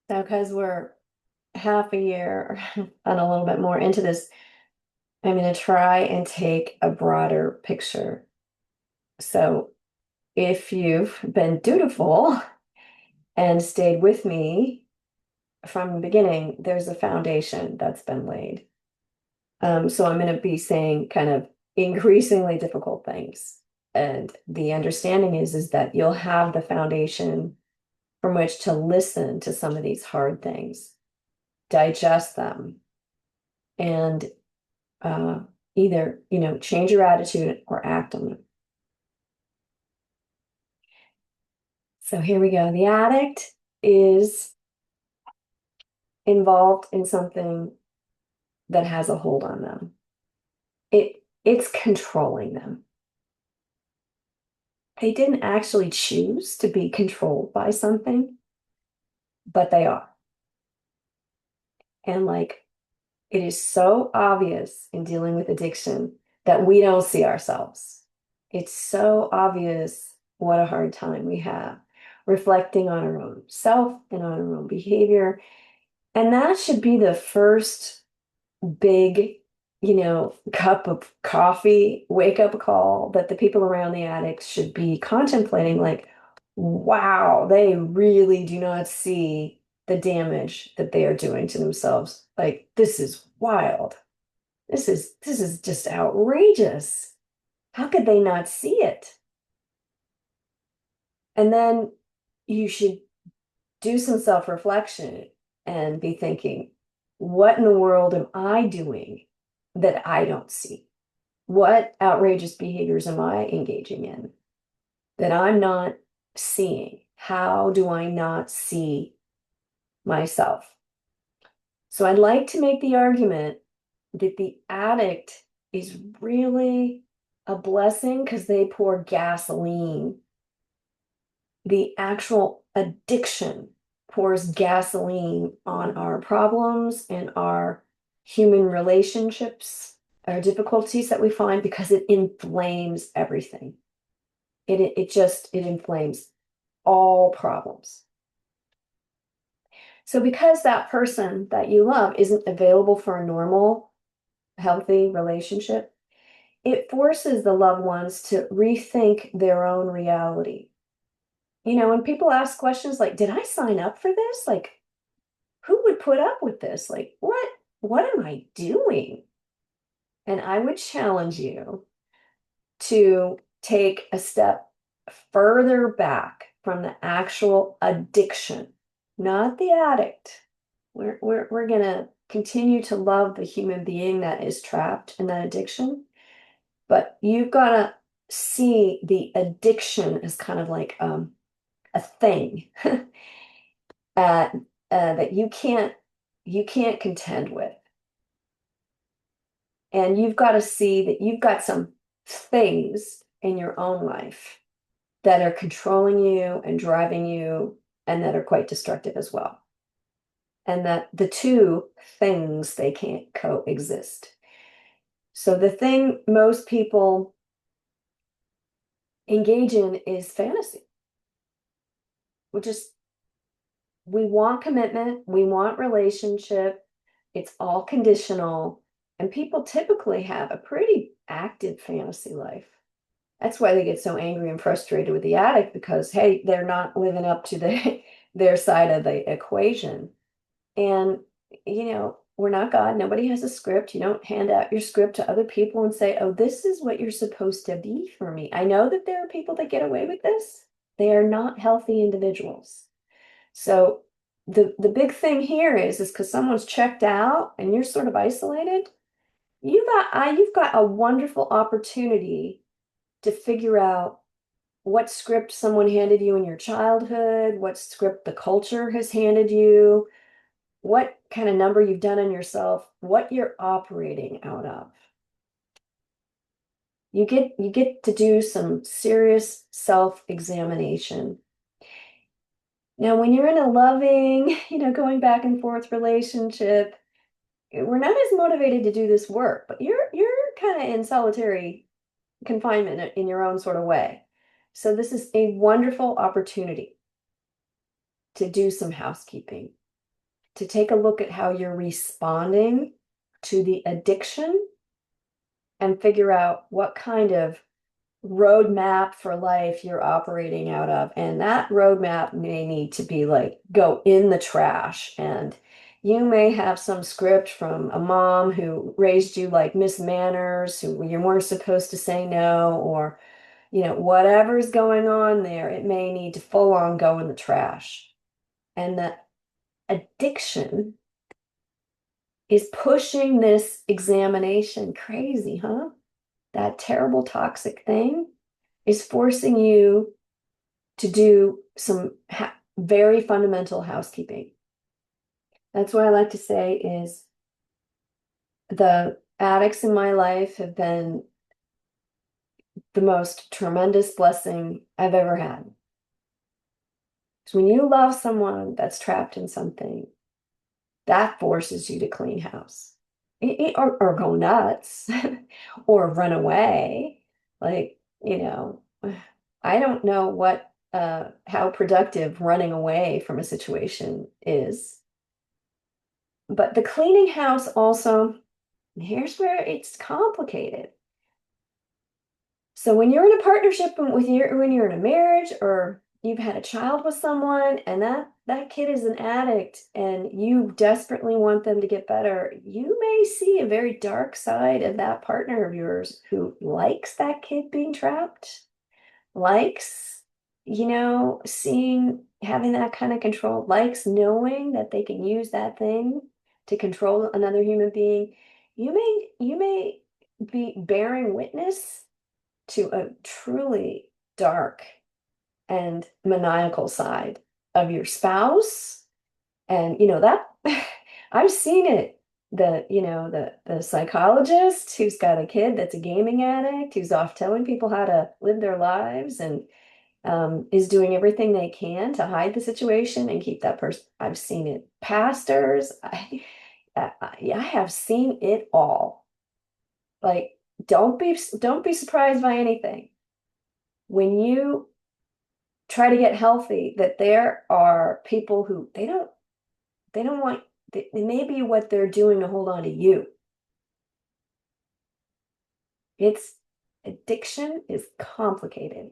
So because we're half a year and a little bit more into this, I'm going to try and take a broader picture. So if you've been dutiful and stayed with me from the beginning, there's a foundation that's been laid. So I'm going to be saying kind of increasingly difficult things. And the understanding is that you'll have the foundation from which to listen to some of these hard things, digest them, and uh, either, change your attitude or act on them. So here we go. The addict is involved in something that has a hold on them. It's controlling them. They didn't actually choose to be controlled by something, but they are. And like it is so obvious in dealing with addiction that we don't see ourselves. It's so obvious what a hard time we have reflecting on our own self and on our own behavior. And that should be the first big, cup of coffee, wake up call that the people around the addicts should be contemplating like, wow, they really do not see the damage that they are doing to themselves. Like, this is wild. This is just outrageous. How could they not see it? And then you should do some self-reflection and be thinking, what in the world am I doing that I don't see? What outrageous behaviors am I engaging in that I'm not seeing? How do I not see myself? So I'd like to make the argument that the addict is really a blessing because they pour gasoline. The actual addiction pours gasoline on our problems and our human relationships, our difficulties that we find because it inflames everything. It inflames all problems. So because that person that you love isn't available for a normal, healthy relationship, it forces the loved ones to rethink their own reality. When people ask questions like, did I sign up for this? Like, who would put up with this? Like, what am I doing? And I would challenge you to take a step further back from the actual addiction, not the addict. We're gonna continue to love the human being that is trapped in that addiction, but you've got to see the addiction as kind of like a thing uh, that you can't contend with. And you've got to see that you've got some things in your own life that are controlling you and driving you and that are quite destructive as well. And that the two things, they can't coexist. So the thing most people engage in is fantasy. We just we want commitment, we want relationship, it's all conditional, and people typically have a pretty active fantasy life. That's why they get so angry and frustrated with the addict because, hey, they're not living up to their side of the equation. And, we're not God. Nobody has a script. You don't hand out your script to other people and say, oh, this is what you're supposed to be for me. I know that there are people that get away with this. They are not healthy individuals. So the big thing here is because someone's checked out and you're sort of isolated, you've got a wonderful opportunity to figure out what script someone handed you in your childhood, what script the culture has handed you, what kind of number you've done on yourself, what you're operating out of. You get to do some serious self-examination. Now, when you're in a loving, going back and forth relationship, we're not as motivated to do this work, but you're kind of in solitary confinement in your own sort of way. So this is a wonderful opportunity to do some housekeeping, to take a look at how you're responding to the addiction and figure out what kind of roadmap for life you're operating out of. And that roadmap may need to be like, go in the trash. And you may have some script from a mom who raised you like Miss Manners, who you weren't supposed to say no, or, whatever's going on there, it may need to full on go in the trash. And the addiction is pushing this examination crazy, huh? That terrible toxic thing is forcing you to do some very fundamental housekeeping. That's what I like to say is the addicts in my life have been the most tremendous blessing I've ever had. Because when you love someone that's trapped in something, that forces you to clean house or go nuts or run away. Like, I don't know how productive running away from a situation is. But the cleaning house also, here's where it's complicated. So when you're in a partnership when you're in a marriage or you've had a child with someone and that kid is an addict and you desperately want them to get better, you may see a very dark side of that partner of yours who likes that kid being trapped, likes, having that kind of control, likes knowing that they can use that thing to control another human being. You may be bearing witness to a truly dark and maniacal side of your spouse. And that I've seen it. The psychologist who's got a kid that's a gaming addict, who's off telling people how to live their lives and is doing everything they can to hide the situation and keep that person. I've seen it. Pastors, I have seen it all. Like, don't be surprised by anything. When you try to get healthy, that there are people who they don't want, it may be what they're doing to hold on to you. Addiction is complicated.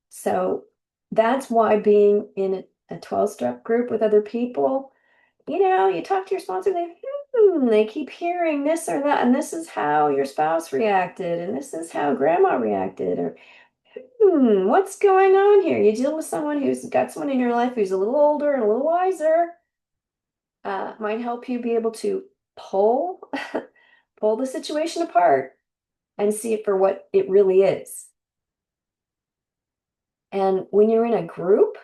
So that's why being in a 12-step group with other people, you talk to your sponsor, they keep hearing this or that, and this is how your spouse reacted, and this is how grandma reacted, or what's going on here? You deal with someone who's got someone in your life who's a little older and a little wiser, might help you be able to pull pull the situation apart and see it for what it really is. And when you're in a group,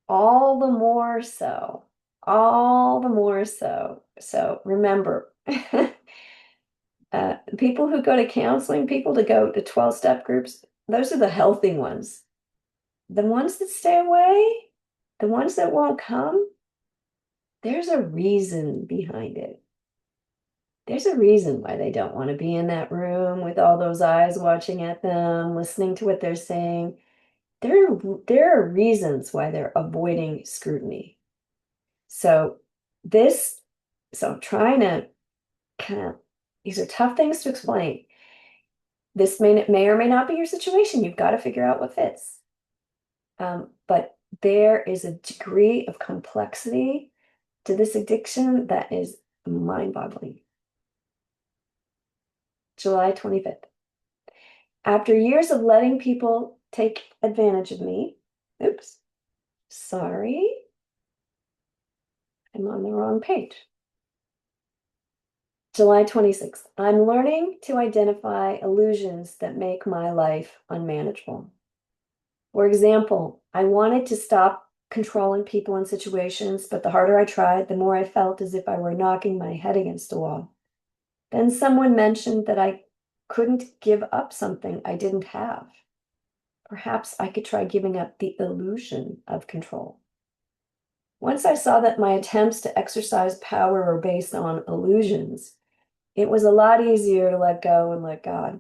all the more so, all the more so. So remember, people who go to counseling, people to go to 12-step groups, those are the healthy ones. The ones that stay away, the ones that won't come, there's a reason behind it. There's a reason why they don't want to be in that room with all those eyes watching at them, listening to what they're saying. There are reasons why they're avoiding scrutiny. So I'm trying to these are tough things to explain. This may or may not be your situation. You've got to figure out what fits. But there is a degree of complexity to this addiction that is mind-boggling. July 25th. After years of letting people take advantage of me, oops, sorry, I'm on the wrong page. July 26th. I'm learning to identify illusions that make my life unmanageable. For example, I wanted to stop controlling people and situations, but the harder I tried, the more I felt as if I were knocking my head against a wall. Then someone mentioned that I couldn't give up something I didn't have. Perhaps I could try giving up the illusion of control. Once I saw that my attempts to exercise power were based on illusions, it was a lot easier to let go and let God.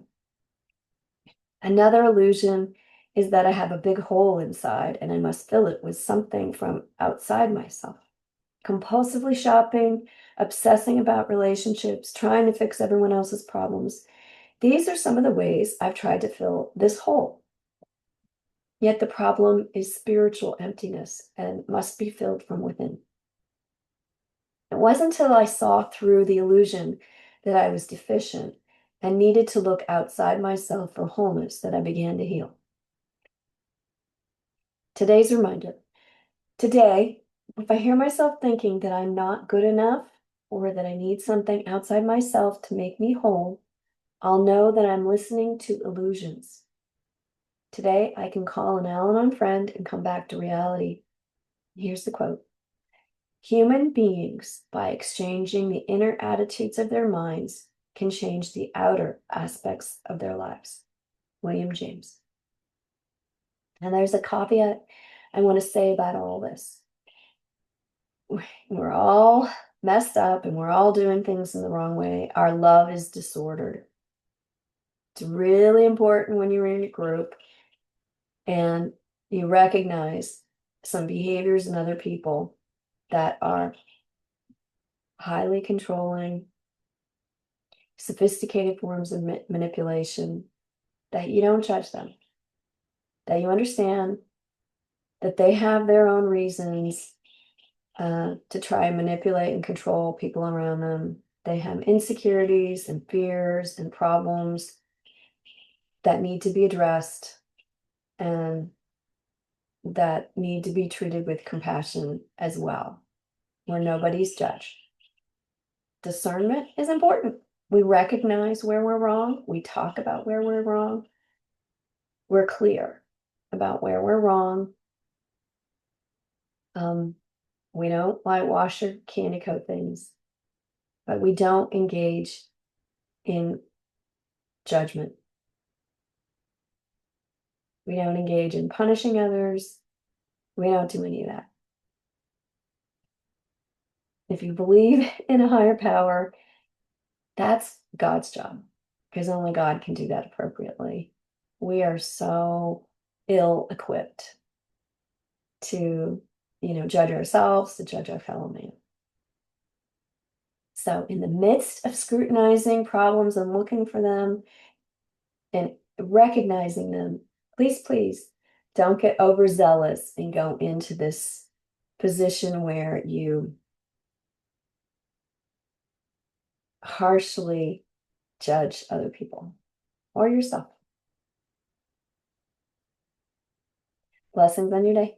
Another illusion is that I have a big hole inside and I must fill it with something from outside myself. compulsively shopping, obsessing about relationships, trying to fix everyone else's problems. These are some of the ways I've tried to fill this hole. Yet the problem is spiritual emptiness and must be filled from within. It wasn't until I saw through the illusion that I was deficient and needed to look outside myself for wholeness that I began to heal. Today's reminder. Today, if I hear myself thinking that I'm not good enough or that I need something outside myself to make me whole, I'll know that I'm listening to illusions. Today, I can call an Al-Anon friend and come back to reality. Here's the quote. Human beings, by exchanging the inner attitudes of their minds, can change the outer aspects of their lives. William James. And there's a caveat I want to say about all this. We're all messed up and we're all doing things in the wrong way. Our love is disordered. It's really important when you're in a group and you recognize some behaviors in other people that are highly controlling, sophisticated forms of manipulation, that you don't judge them, that you understand that they have their own reasons to try and manipulate and control people around them. They have insecurities and fears and problems that need to be addressed and that need to be treated with compassion as well, where nobody's judged. Discernment is important. We recognize where we're wrong. We talk about where we're wrong. We're clear about where we're wrong. We don't whitewash or candy coat things, but we don't engage in judgment. We don't engage in punishing others. We don't do any of that. If you believe in a higher power, that's God's job, because only God can do that appropriately. We are so ill-equipped to, judge ourselves, to judge our fellow man. So in the midst of scrutinizing problems and looking for them and recognizing them, please don't get overzealous and go into this position where you harshly judge other people or yourself. Blessings on your day.